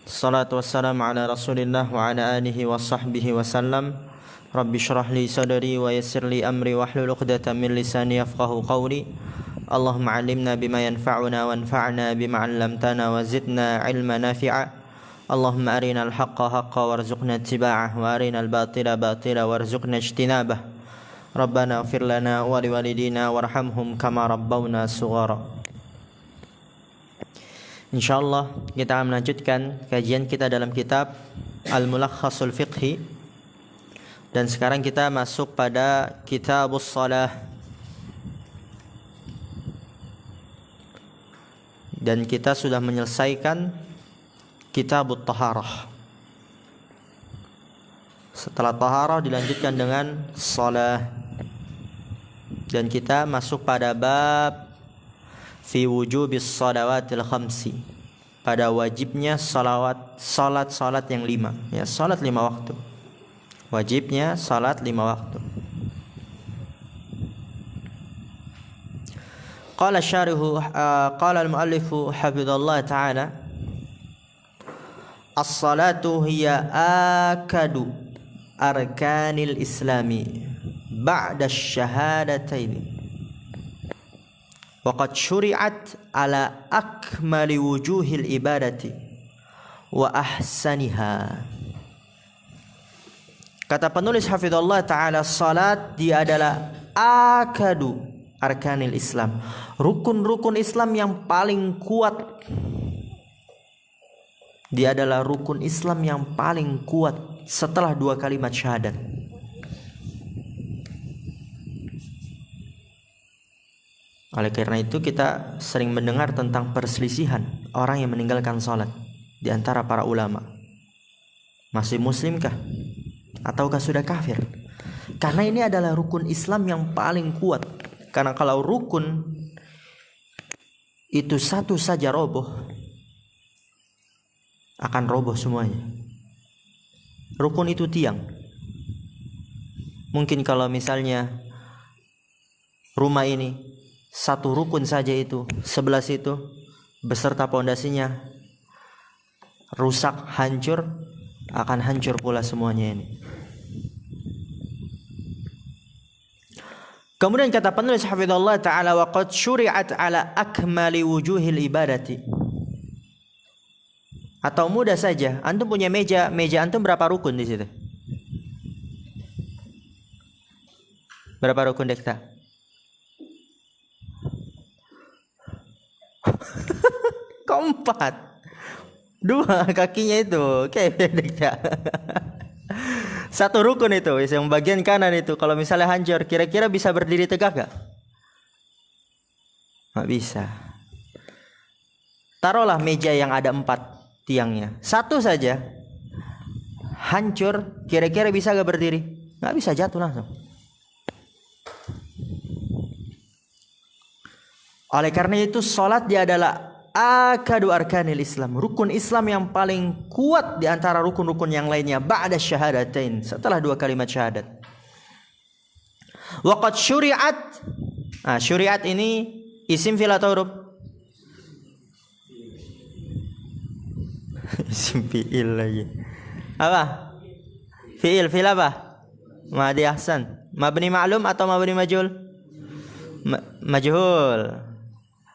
Salatu wassalamu ala Rasulillah wa ala alihi wa sahbihi wa sallam. Rabbi shrah li sadri wa yassir li amri wahlul 'uqdatam min lisani yafqahu qawli. Allahumma 'allimna bima yanfa'una wanfa'na bima 'allamtana wa zidna 'ilman nafi'a. Allahumma arinal haqqa haqqan warzuqna ittiba'ah wa arinal batila batila warzuqna ijtinabah. Rabbana ighfir lana wa liwalidina warhamhum kama rabbawna shighara. InsyaAllah kita akan melanjutkan kajian kita dalam kitab Al-Mulakhasul Fiqhi. Dan sekarang kita masuk pada Kitabus Shalah. Dan kita sudah menyelesaikan Kitabut Taharah. Setelah Taharah dilanjutkan dengan Shalah. Dan kita masuk pada bab fi wujubis shalawatil khamsi, pada wajibnya salat yang 5, ya, salat 5 waktu. Wajibnya salat 5 waktu. Qala syarihu qala al-muallifu hafizallahu ta'ala, as-salatu hiya akadu arkanil islami ba'da syahadataini waqad syuri'at ala akmali wujuhil ibadati wa ahsaniha. Kata penulis hafizallah ta'ala, salat dia adalah akadu arkanil Islam, rukun-rukun Islam yang paling kuat. Dia adalah rukun Islam yang paling kuat setelah 2 kalimat syahadat. Oleh karena itu kita sering mendengar tentang perselisihan orang yang meninggalkan salat di antara para ulama. Masih muslimkah? Ataukah sudah kafir? Karena ini adalah rukun Islam yang paling kuat. Karena kalau rukun itu satu saja roboh, akan roboh semuanya. Rukun itu tiang. Mungkin kalau misalnya rumah ini satu rukun saja itu, 11 itu beserta pondasinya rusak, hancur, akan hancur pula semuanya ini. Kemudian kata penulis hafizallahu ta'ala, wa qad syuri'at ala akmali wujuhil ibadati. Atau mudah saja, antum punya meja antum berapa rukun di situ? Berapa rukun dekta? Keempat, 2 kakinya itu kayak beda. Satu rukun itu, yang bagian kanan itu kalau misalnya hancur, kira-kira bisa berdiri tegak gak? Nggak bisa. Taruhlah meja yang ada 4 tiangnya, satu saja hancur, kira-kira bisa gak berdiri? Nggak bisa, jatuh langsung. Oleh karena itu salat dia adalah akadu arkanil Islam, rukun Islam yang paling kuat di antara rukun-rukun yang lainnya ba'da syahadatain, setelah 2 kalimat syahadat. Waqad syuri'at. Syuri'at ini isim fi'il atau huruf? Isim fi'il lagi. Apa? Fi'il apa? Madi ahsan. Mabni ma'lum atau mabni majhul? Majhul.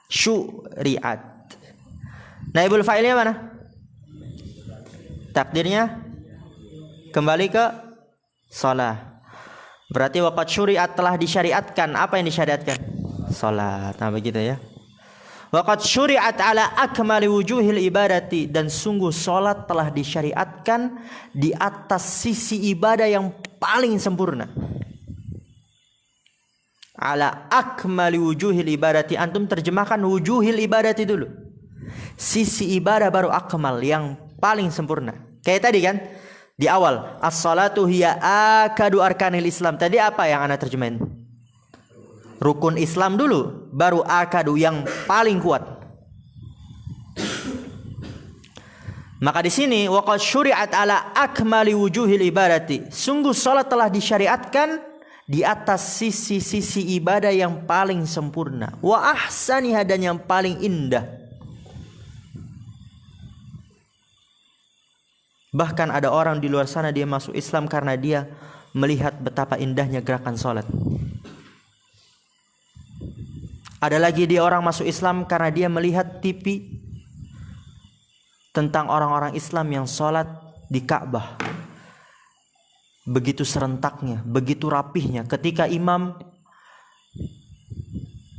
Syuri'at. Naibul fa'ilnya mana? Takdirnya kembali ke salat. Berarti waqad syuri'at, telah disyariatkan. Apa yang disyariatkan? Salat. Nah begitu ya. Waqad syuri'at ala akmali wujuhil ibadati, dan sungguh salat telah disyariatkan di atas sisi ibadah yang paling sempurna. Ala akmali wujuhil ibadati, antum terjemahkan wujuhil ibadati dulu. Sisi ibadah baru akmal, yang paling sempurna. Kayak tadi kan di awal, as-salatu hiya akadu arkanil Islam. Tadi apa yang ana terjemahin? Rukun Islam dulu, baru akadu yang paling kuat. Maka di sini waqad syuri'at ala akmali wujuhil ibadati, sungguh salat telah disyariatkan di atas sisi-sisi ibadah yang paling sempurna. Wa ahsaniha, dan yang paling indah. Bahkan ada orang di luar sana dia masuk Islam karena dia melihat betapa indahnya gerakan sholat. Ada lagi dia orang masuk Islam karena dia melihat TV tentang orang-orang Islam yang sholat di Ka'bah. Begitu serentaknya, begitu rapihnya. Ketika imam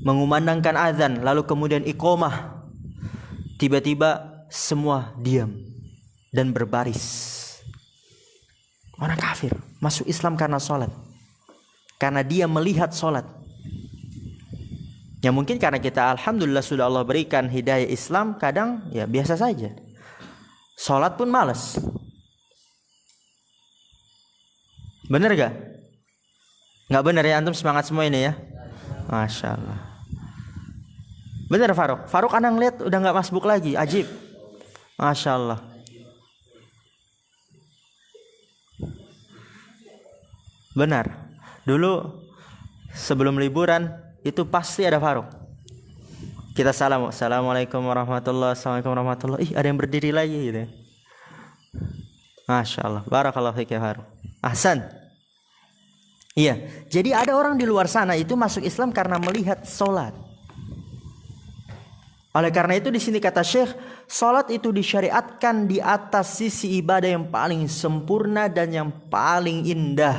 mengumandangkan azan, lalu kemudian iqomah, tiba-tiba semua diam dan berbaris. Orang kafir masuk Islam karena sholat, karena dia melihat sholat. Ya mungkin karena kita alhamdulillah sudah Allah berikan hidayah Islam, kadang ya biasa saja. Sholat pun malas. Bener gak? Gak bener ya, antum semangat semua ini ya. Masya Allah. Bener Faruk. Faruk anak ngeliat udah gak masbuk lagi. Ajib. Masya Allah. Benar. Dulu sebelum liburan itu pasti ada Faruk. Kita salam, assalamualaikum warahmatullahi wabarakatuh. Assalamualaikum warahmatullahi. Ih, ada yang berdiri lagi gitu. Masya Allah. Barakallahu fiik ya Faruk. Ahsan. Iya. Jadi ada orang di luar sana itu masuk Islam karena melihat sholat. Oleh karena itu di sini kata Syekh, sholat itu disyariatkan di atas sisi ibadah yang paling sempurna dan yang paling indah.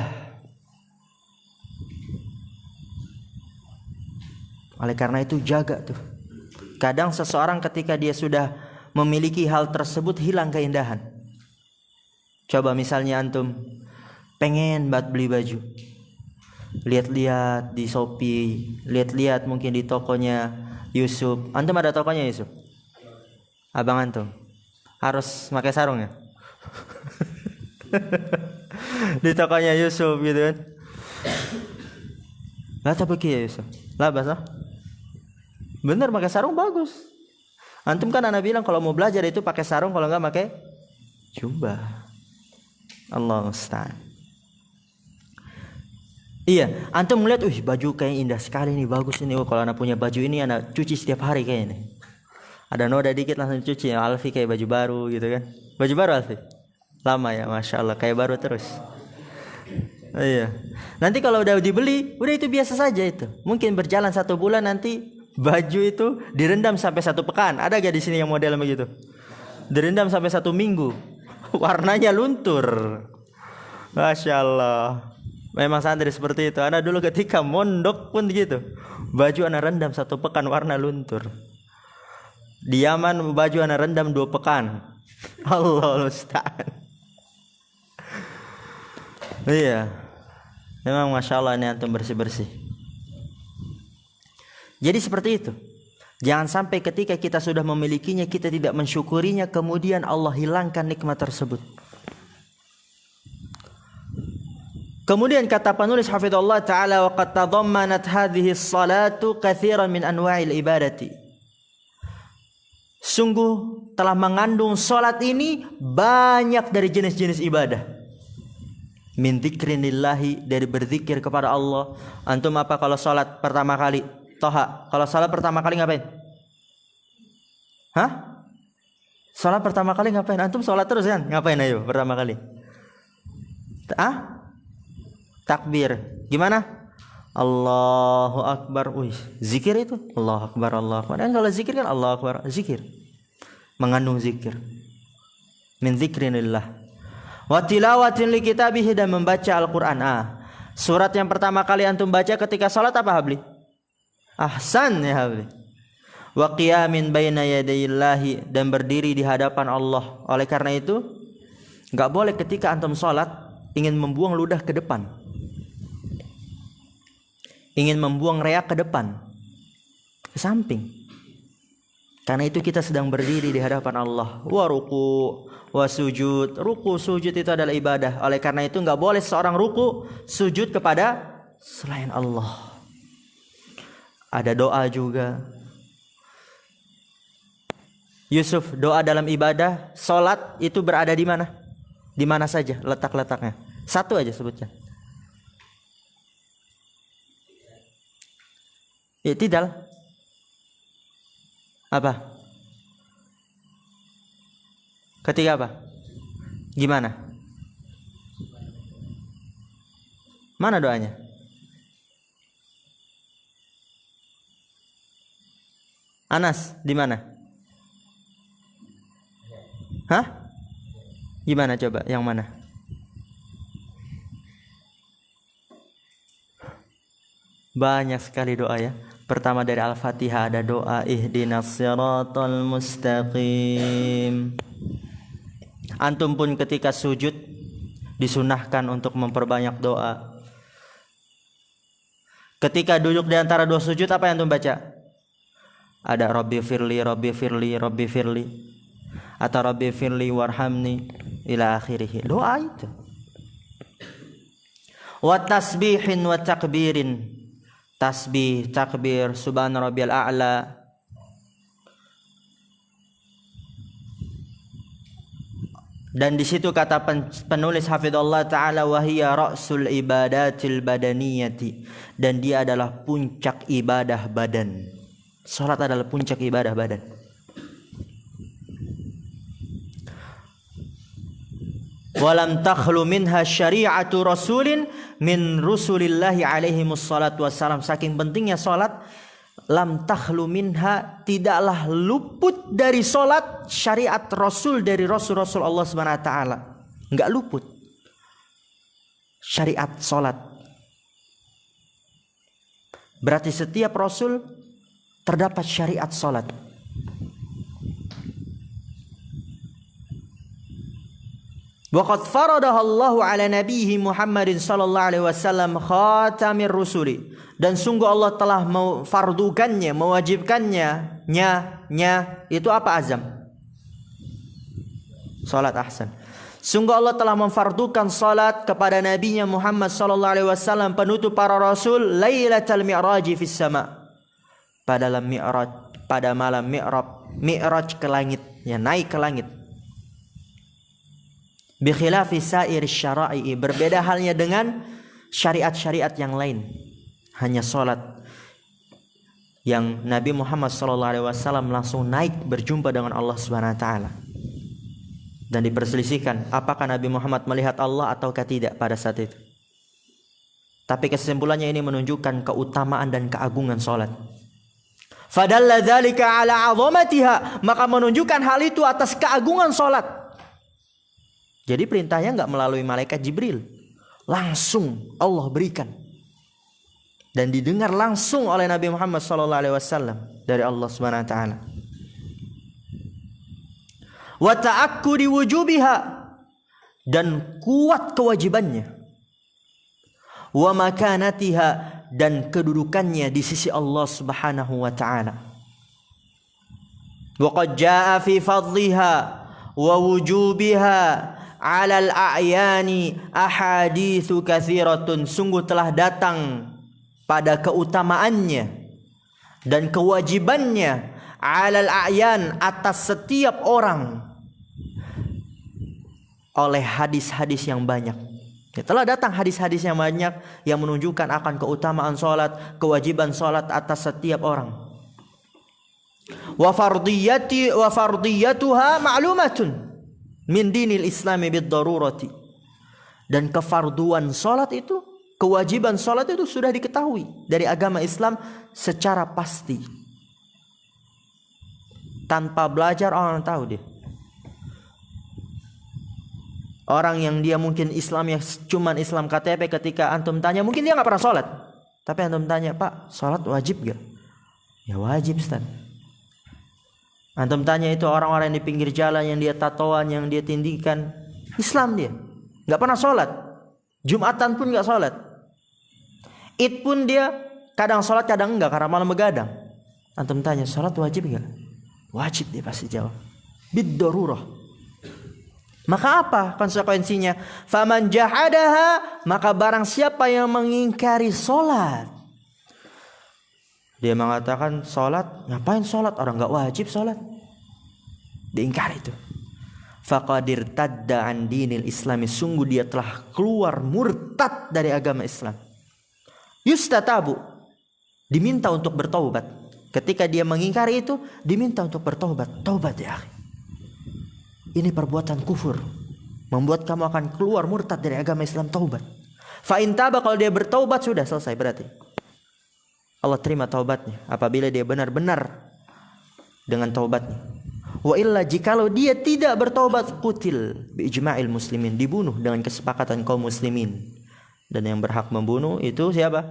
Oleh karena itu jaga tuh. Kadang seseorang ketika dia sudah memiliki hal tersebut hilang keindahan. Coba misalnya antum pengen banget beli baju. Lihat-lihat di Shopee, lihat-lihat mungkin di tokonya Yusuf. Antum ada tokonya Yusuf? Abang antum. Harus pakai sarung ya? Di tokonya Yusuf gitu kan. Lah tapi ya Yusuf. Lah basah. Bener pakai sarung bagus. Antum kan anak bilang kalau mau belajar itu pakai sarung, kalau enggak pakai jubah. Allah musta'an. Iya, antum melihat, baju kayak indah sekali nih, bagus ini. Kalau anak punya baju ini anak cuci setiap hari kayak ini. Ada noda dikit langsung cuci. Alfi kayak baju baru gitu kan. Baju baru Alfi. Lama ya, masya Allah, kayak baru terus. Iya. Nanti kalau udah dibeli, udah itu biasa saja itu. Mungkin berjalan 1 bulan nanti baju itu direndam sampai 1 pekan. Ada gak di sini yang model begitu? Direndam sampai 1 minggu. Warnanya luntur. Masya Allah. Memang santri seperti itu. Anak dulu ketika mondok pun gitu. Baju anak rendam 1 pekan warna luntur. Di Yaman baju anak rendam 2 pekan. Allah musta'an. Iya. Memang masya Allah ini antum bersih-bersih. Jadi seperti itu. Jangan sampai ketika kita sudah memilikinya kita tidak mensyukurinya, kemudian Allah hilangkan nikmat tersebut. Kemudian kata penulis hafizallahu taala, wa qad tadammanat hadhihi as-salatu katsiran min anwa'il ibadati. Sungguh telah mengandung salat ini banyak dari jenis-jenis ibadah. Min dzikrinillahi, dari berzikir kepada Allah. Antum apa kalau salat pertama kali? Toha, kalau salat pertama kali ngapain? Hah? Salat pertama kali ngapain? Antum salat terus kan? Ngapain ayo pertama kali? Takbir. Gimana? Allahu Akbar. Zikir itu. Allahu Akbar, Allahu Akbar. Dan kalau zikir kan Allahu Akbar, zikir. Mengandung zikir. Min dzikrinillah. Wa tilawatin li kitabihi, dan membaca Al-Qur'an. Surat yang pertama kali antum baca ketika salat apa Habli? Ahsan ya Habli. Wa qiyamin baina yadayillahi, dan berdiri di hadapan Allah. Oleh karena itu enggak boleh ketika antum salat ingin membuang ludah ke depan, ingin membuang reak ke depan, ke samping. Karena itu kita sedang berdiri di hadapan Allah. Wa ruku wa sujud. Ruku sujud itu adalah ibadah. Oleh karena itu enggak boleh seorang ruku sujud kepada selain Allah. Ada doa juga. Yusuf, doa dalam ibadah, salat itu berada di mana? Di mana saja letak-letaknya? Satu aja sebutkan. I'tidal. Apa? Ketika apa? Gimana? Mana doanya? Anas, di mana? Hah? Gimana coba? Yang mana? Banyak sekali doa ya. Pertama dari Al-Fatihah ada doa ihdinas siratal mustaqim. Antum pun ketika sujud disunahkan untuk memperbanyak doa. Ketika duduk di antara dua sujud apa yang antum baca? Ada Rabbi firli, Rabbi firli, Rabbi firli, atau Rabbi firli warhamni ila akhirih. Doa itu. Wa tasbihin wa takbirin. Tasbih, takbir, subhana rabbiyal a'la. Dan di situ kata penulis hafizallahu taala wa hiya ra'sul ibadatil badaniyati, dan dia adalah puncak ibadah badan. Salat adalah puncak ibadah badan. Walam takhlu minha syari'atu rasulin min rusulillahi alaihi wassalatu wassalam. Saking pentingnya salat, lam takhlu minha, tidaklah luput dari salat syariat rasul dari rasul-rasul Allah Subhanahu wa taala. Enggak luput syariat salat. Berarti setiap rasul terdapat syariat salat. Waqad faradaha Allahu ala nabiyhi Muhammadin sallallahu alaihi wasallam khatamir rusuli, dan sungguh Allah telah memfardukannya, mewajibkannya, itu apa azam? Salat, ahsan. Sungguh Allah telah memfardukan salat kepada nabinya Muhammad sallallahu alaihi wasallam penutup para rasul lailatul mi'raj fis sama, pada malam mi'raj ke langit, ya, naik ke langit. Bi khilafi sa'ir syara'i, berbeda halnya dengan syariat-syariat yang lain. Hanya salat yang Nabi Muhammad SAW langsung naik berjumpa dengan Allah Subhanahu wa taala. Dan diperselisihkan apakah Nabi Muhammad melihat Allah ataukah tidak pada saat itu. Tapi kesimpulannya ini menunjukkan keutamaan dan keagungan salat. Fadalla dzalika ala 'azamatiha, maka menunjukkan hal itu atas keagungan salat. Jadi perintahnya enggak melalui malaikat Jibril, langsung Allah berikan dan didengar langsung oleh Nabi Muhammad SAW dari Allah Subhanahu wa taala. Wa ta'akkudi wujubiha, dan kuat kewajibannya. Wa makanatiha, dan kedudukannya di sisi Allah Subhanahu wa taala. Wa qad jaa'a fi fadliha wa wujubiha 'alal a'yani ahaditsu katsiratun, sungguh telah datang pada keutamaannya dan kewajibannya 'alal a'yan, atas setiap orang, oleh hadis-hadis yang banyak. Telah datang hadis-hadis yang banyak yang menunjukkan akan keutamaan salat, kewajiban salat atas setiap orang. Wa fardiyatuha ma'lumatun min dinil islami bid darurati, dan kefarduan salat itu, kewajiban salat itu sudah diketahui dari agama Islam secara pasti. Tanpa belajar orang tahu dia. Orang yang dia mungkin Islam yang cuman Islam KTP, ketika antum tanya mungkin dia nggak pernah salat, tapi antum tanya, Pak, salat wajib gak? Ya wajib, Ustaz. Antum tanya itu orang-orang yang di pinggir jalan, yang dia tatoan, yang dia tindikan, Islam dia, nggak pernah sholat. Jumatan pun nggak sholat. Id pun dia kadang sholat kadang enggak karena malam begadang. Antum tanya sholat wajib nggak? Wajib, dia pasti jawab. Bid darurah. Maka apa konsekuensinya? Faman jahadaha, maka barang siapa yang mengingkari sholat, dia mengatakan sholat, ngapain sholat? Orang gak wajib sholat. Diingkari itu. Faqadir tadda an dinil islami, sungguh dia telah keluar murtad dari agama Islam. Yustatabu, diminta untuk bertaubat. Ketika dia mengingkari itu, diminta untuk bertaubat. Taubat ya akhi. Ini perbuatan kufur. membuat kamu akan keluar murtad dari agama Islam, taubat. Fa in taba, kalau dia bertaubat sudah selesai berarti. Allah terima taubatnya apabila dia benar-benar dengan taubatnya. Wa illa, jikalau dia tidak bertaubat, qutil bi ijma'il muslimin, dibunuh dengan kesepakatan kaum muslimin. Dan yang berhak membunuh itu siapa?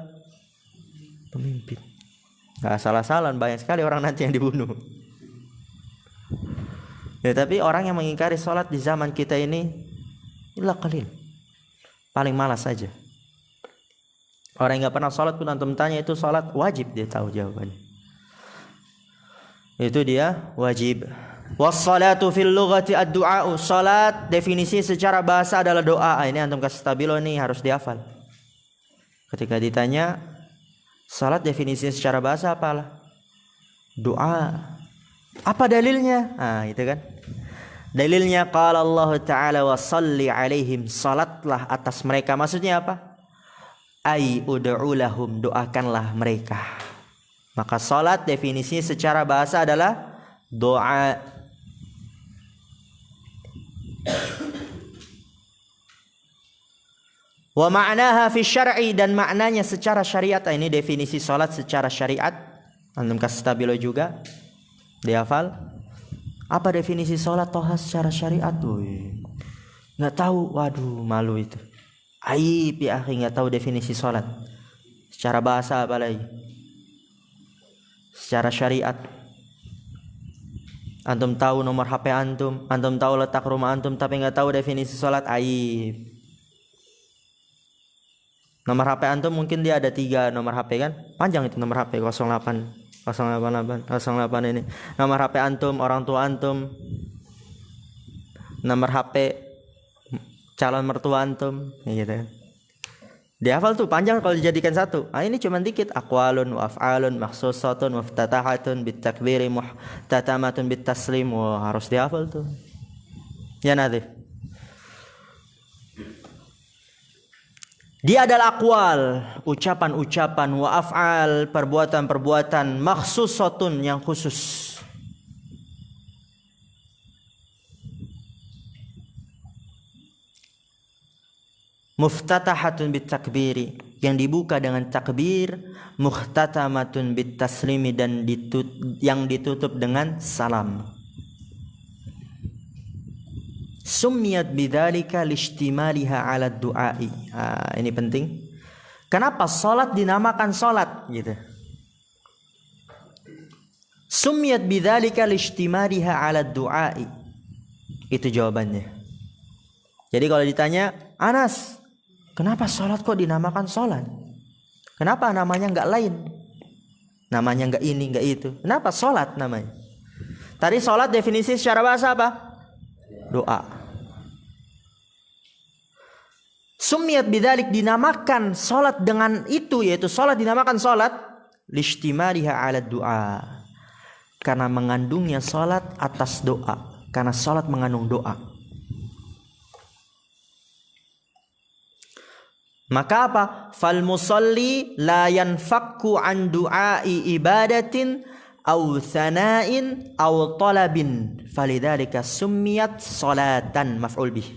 Pemimpin. Gak salah-salah, banyak sekali orang nanti yang dibunuh. Ya, tapi orang yang mengingkari sholat di zaman kita ini illa qalil, paling malas saja. Orang yang gak pernah sholat pun antum tanya itu sholat wajib, dia tahu jawabannya. Itu dia wajib. Wassalatu fil lughati ad-du'a'u. Salat definisi secara bahasa adalah doa. Ini antum kasih stabilo nih, harus dihafal. Ketika ditanya salat definisi secara bahasa apalah? Doa. Apa dalilnya? Itu kan. Dalilnya qala Allah Ta'ala wa salli alaihim, salatlah atas mereka. Maksudnya apa? Ai ud'u lahum, doakanlah mereka. Maka salat definisinya secara bahasa adalah doa. Wa ma'naha fi syar'i, dan maknanya secara syariat. Ini definisi salat secara syariat. Antum kasih stabilo juga, dihafal. Apa definisi salat toha secara syariat? Nggak tahu, waduh malu itu. Aib ya akhi, nggak tahu definisi salat secara bahasa apalagi secara syariat. Antum tahu nomor HP antum tahu letak rumah antum, tapi nggak tahu definisi salat, aib. Nomor HP antum mungkin dia ada 3 nomor HP kan, panjang itu nomor HP 08 088 08 ini nomor HP antum, orang tua antum, nomor HP calon mertua antum, ya gitu kan. Dihafal tuh panjang kalau dijadikan satu. Ini cuma dikit. Aqwalun wa af'alun makhsusatun muftatahatun bitakbiri muhtatamatun bitaslim. Harus dihafal tuh. Ya Nadif. Dia adalah aqwal, ucapan-ucapan, wa af'al, perbuatan-perbuatan, makhsusatun, yang khusus. Muftatahatun bitakbiri, yang dibuka dengan takbir, muhtatamatun bitaslimi, dan yang ditutup dengan salam. Summiyat bidzalika lishtimaliha 'ala du'ai. Ini penting. Kenapa salat dinamakan salat gitu? Summiyat bidzalika lishtimaliha 'ala du'ai. Itu jawabannya. Jadi kalau ditanya, Anas, kenapa sholat kok dinamakan sholat? Kenapa namanya nggak lain? Namanya nggak ini, nggak itu. Kenapa sholat namanya? Tadi sholat definisi secara bahasa apa? Doa. Summiyat bidzalik, dinamakan sholat dengan itu, yaitu sholat dinamakan sholat lishtimaliha 'ala du'a, karena mengandungnya sholat atas doa. Karena sholat mengandung doa. Maka apa? Fal musalli la yanfakku an du'ai ibadatin aw thana'in aw talabin, falidzalika summiyat salatan, maf'ul bih.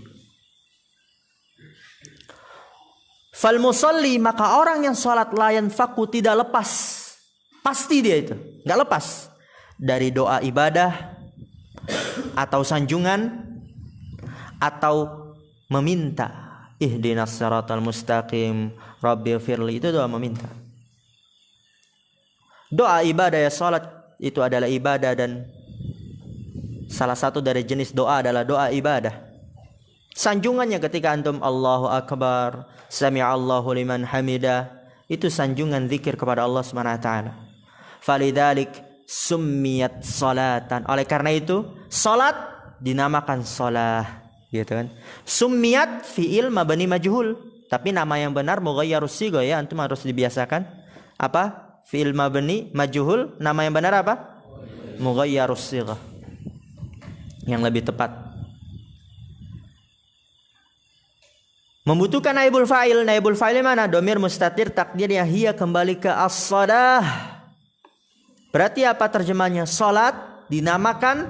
Fal musalli, maka orang yang salat, la yanfakku, tidak lepas, pasti dia itu enggak lepas dari doa ibadah atau sanjungan atau meminta. Ihdinas siratal mustaqim, rabbighfirli, itu doa meminta. Doa ibadah, ya salat itu adalah ibadah, dan salah satu dari jenis doa adalah doa ibadah. Sanjungannya ketika antum Allahu Akbar, Sami'allahu liman hamidah, itu sanjungan zikir kepada Allah Subhanahu wa taala. Falidzalik summiyat salatan, oleh karena itu salat dinamakan salah, gitu kan. Summiyat fi'il mabni majhul, tapi nama yang benar mughayyarus sigha, ya antum harus dibiasakan. Apa? Fi'il mabni majhul, nama yang benar apa? Mughayyarus sigha, yang lebih tepat. Membutuhkan naibul fa'il. Naibul fa'il mana? Domir mustatir, takdirnya hiya, kembali ke as-shalah. Berarti apa terjemahnya? Salat dinamakan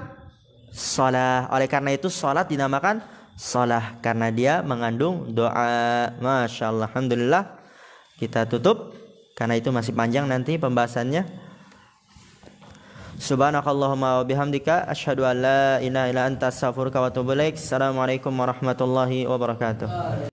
salah. Oleh karena itu salat dinamakan shalah karena dia mengandung doa. Masya Allah, alhamdulillah. Kita tutup karena itu masih panjang nanti pembahasannya. Subhanakallahumma wa bihamdika asyhadu an la ilaha illa anta astaghfiruka wa atubu ilaik. Assalamualaikum warahmatullahi wabarakatuh.